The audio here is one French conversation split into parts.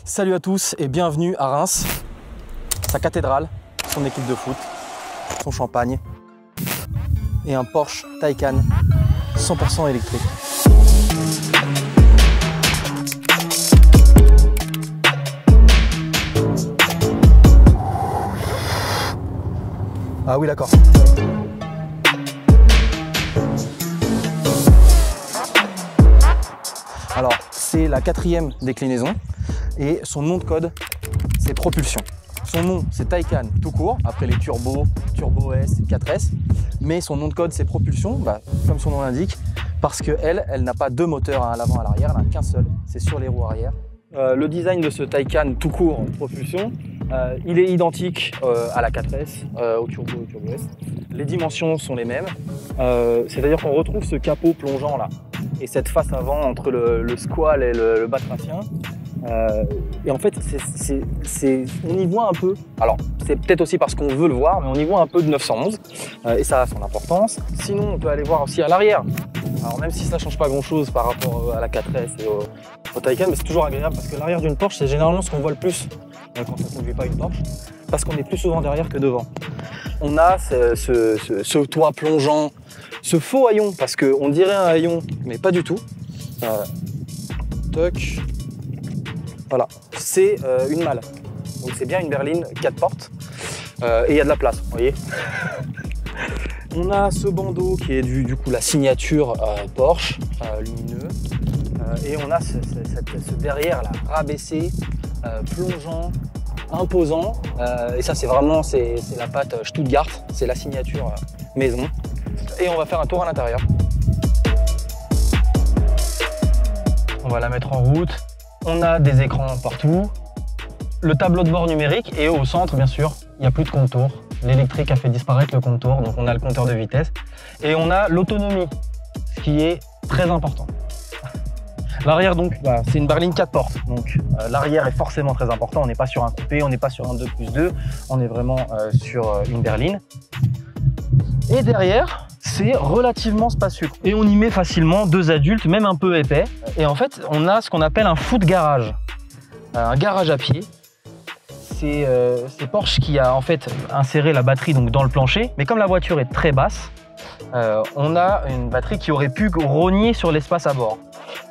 Salut à tous et bienvenue à Reims, sa cathédrale, son équipe de foot, son champagne et un Porsche Taycan 100% électrique. Ah oui, d'accord. Alors, c'est la 4e déclinaison et son nom de code, c'est Propulsion. Son nom, c'est Taycan tout court, après les Turbo, Turbo S, 4S. Mais son nom de code, c'est Propulsion, comme son nom l'indique, parce qu'elle n'a pas deux moteurs à l'avant et à l'arrière, elle n'a qu'un seul, c'est sur les roues arrière. Le design de ce Taycan tout court Propulsion, il est identique à la 4S, au Turbo et au Turbo S. Les dimensions sont les mêmes, c'est-à-dire qu'on retrouve ce capot plongeant là, et cette face avant entre le squale et le batracien. Et en fait, on y voit un peu, alors c'est peut-être aussi parce qu'on veut le voir, mais on y voit un peu de 911, et ça a son importance. Sinon, on peut aller voir aussi à l'arrière. Alors même si ça ne change pas grand-chose par rapport à la 4S et au Taycan, mais c'est toujours agréable parce que l'arrière d'une Porsche, c'est généralement ce qu'on voit le plus quand on ne conduit pas une Porsche, parce qu'on est plus souvent derrière que devant. On a ce toit plongeant, ce faux haillon, parce qu'on dirait un haillon, mais pas du tout. Toc. Voilà, c'est une malle. Donc c'est bien une berline 4 portes et il y a de la place, vous voyez. On a ce bandeau qui est du coup la signature Porsche, lumineux. Et on a ce derrière là, rabaissé, plongeant, imposant. Et ça c'est vraiment la patte Stuttgart, c'est la signature maison. Et on va faire un tour à l'intérieur. On va la mettre en route. On a des écrans partout. Le tableau de bord numérique et au centre, bien sûr, il n'y a plus de contour. L'électrique a fait disparaître le contour, donc on a le compteur de vitesse. Et on a l'autonomie, ce qui est très important. L'arrière, donc, c'est une berline 4 portes. Donc l'arrière est forcément très important. On n'est pas sur un coupé, on n'est pas sur un 2+2. On est vraiment sur une berline. Et derrière, c'est relativement spacieux. Et on y met facilement 2 adultes, même un peu épais. Et en fait, on a ce qu'on appelle un foot garage. Un garage à pied. C'est Porsche qui a en fait inséré la batterie donc, dans le plancher. Mais comme la voiture est très basse, on a une batterie qui aurait pu rogner sur l'espace à bord.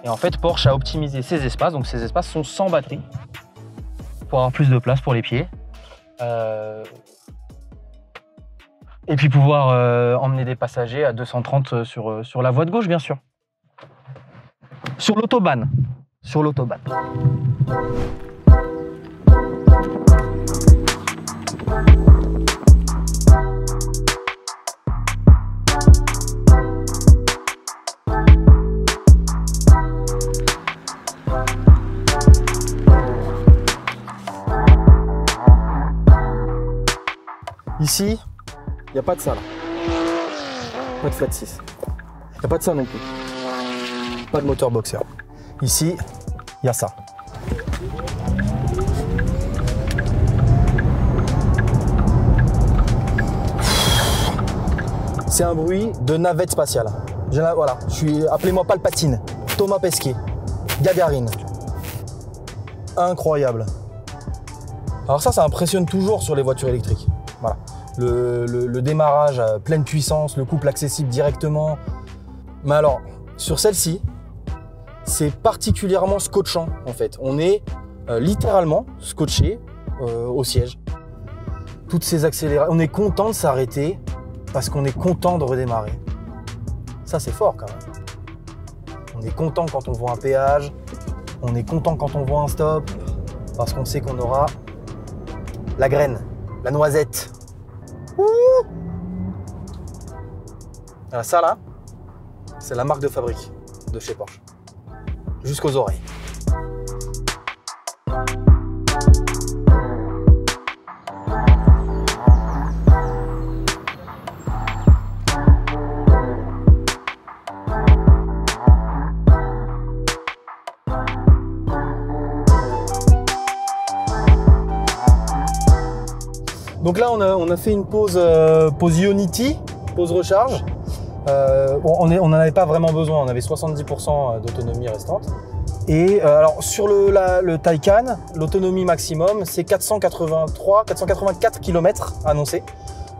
Et en fait, Porsche a optimisé ces espaces. Donc ces espaces sont sans batterie pour avoir plus de place pour les pieds. Et puis pouvoir emmener des passagers à 230 sur la voie de gauche, bien sûr. Sur l'autobahn. Sur l'autobahn. Ici, il n'y a pas de ça là. Pas de flat 6. Il n'y a pas de ça non plus. Pas de moteur boxer. Ici, il y a ça. C'est un bruit de navette spatiale. Voilà, appelez-moi Palpatine, Thomas Pesquet, Gagarine. Incroyable. Alors ça impressionne toujours sur les voitures électriques. Voilà. Le démarrage à pleine puissance, le couple accessible directement. Mais alors, sur celle-ci, c'est particulièrement scotchant en fait. On est littéralement scotché au siège. Toutes ces accélérations, on est content de s'arrêter parce qu'on est content de redémarrer. Ça, c'est fort quand même. On est content quand on voit un péage, on est content quand on voit un stop, parce qu'on sait qu'on aura la graine, la noisette. Alors ça là, c'est la marque de fabrique de chez Porsche. Jusqu'aux oreilles. Donc là, on a fait une pause Ionity, pause recharge. On n'en avait pas vraiment besoin, on avait 70% d'autonomie restante. Et alors sur le Taycan, l'autonomie maximum c'est 484 km annoncé.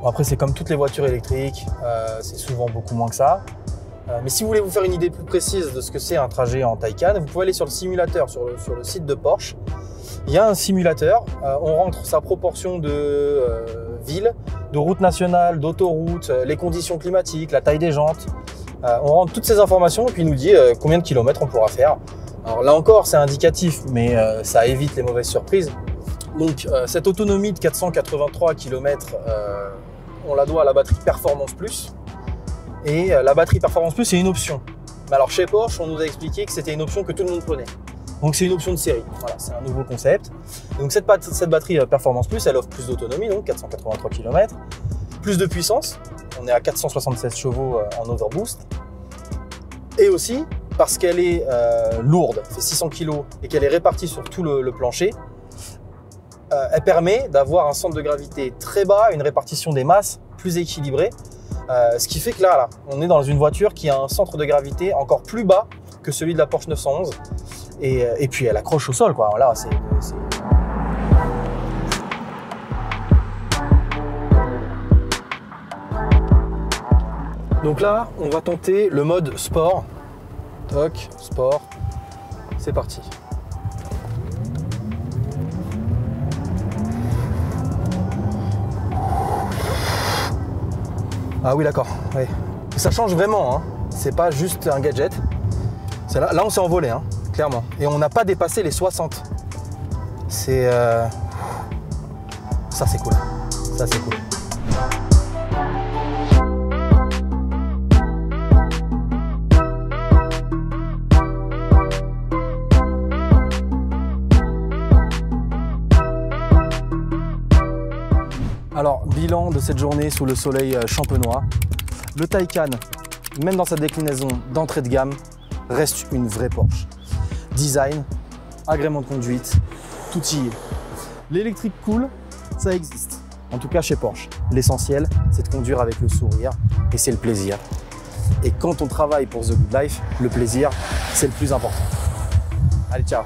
Bon, après c'est comme toutes les voitures électriques, c'est souvent beaucoup moins que ça. Mais si vous voulez vous faire une idée plus précise de ce que c'est un trajet en Taycan, vous pouvez aller sur le simulateur, sur le site de Porsche. Il y a un simulateur, on rentre sa proportion de ville, de route nationale, d'autoroute, les conditions climatiques, la taille des jantes. On rentre toutes ces informations et puis il nous dit combien de kilomètres on pourra faire. Alors là encore, c'est indicatif, mais ça évite les mauvaises surprises. Donc cette autonomie de 483 km, on la doit à la batterie Performance Plus. Et la batterie Performance Plus, c'est une option. Mais alors chez Porsche, on nous a expliqué que c'était une option que tout le monde prenait. Donc c'est une option de série. Voilà, c'est un nouveau concept. Et donc cette batterie Performance Plus, elle offre plus d'autonomie, donc 483 km, plus de puissance. On est à 476 chevaux en overboost. Et aussi, parce qu'elle est lourde, fait 600 kg et qu'elle est répartie sur tout le plancher, elle permet d'avoir un centre de gravité très bas, une répartition des masses plus équilibrée, ce qui fait que là, on est dans une voiture qui a un centre de gravité encore plus bas que celui de la Porsche 911 et puis elle accroche au sol, quoi. Là, c'est... Donc là, on va tenter le mode sport. Toc, sport, c'est parti. Ah oui, d'accord. Oui. Ça change vraiment, hein. C'est pas juste un gadget. Là, on s'est envolé, hein, clairement. Et on n'a pas dépassé les 60. C'est... Ça, c'est cool. Ça, c'est cool. Alors, bilan de cette journée sous le soleil champenois. Le Taycan, même dans sa déclinaison d'entrée de gamme, reste une vraie Porsche. Design, agrément de conduite, tout y est. L'électrique cool, ça existe. En tout cas chez Porsche. L'essentiel, c'est de conduire avec le sourire et c'est le plaisir. Et quand on travaille pour The Good Life, le plaisir, c'est le plus important. Allez, ciao!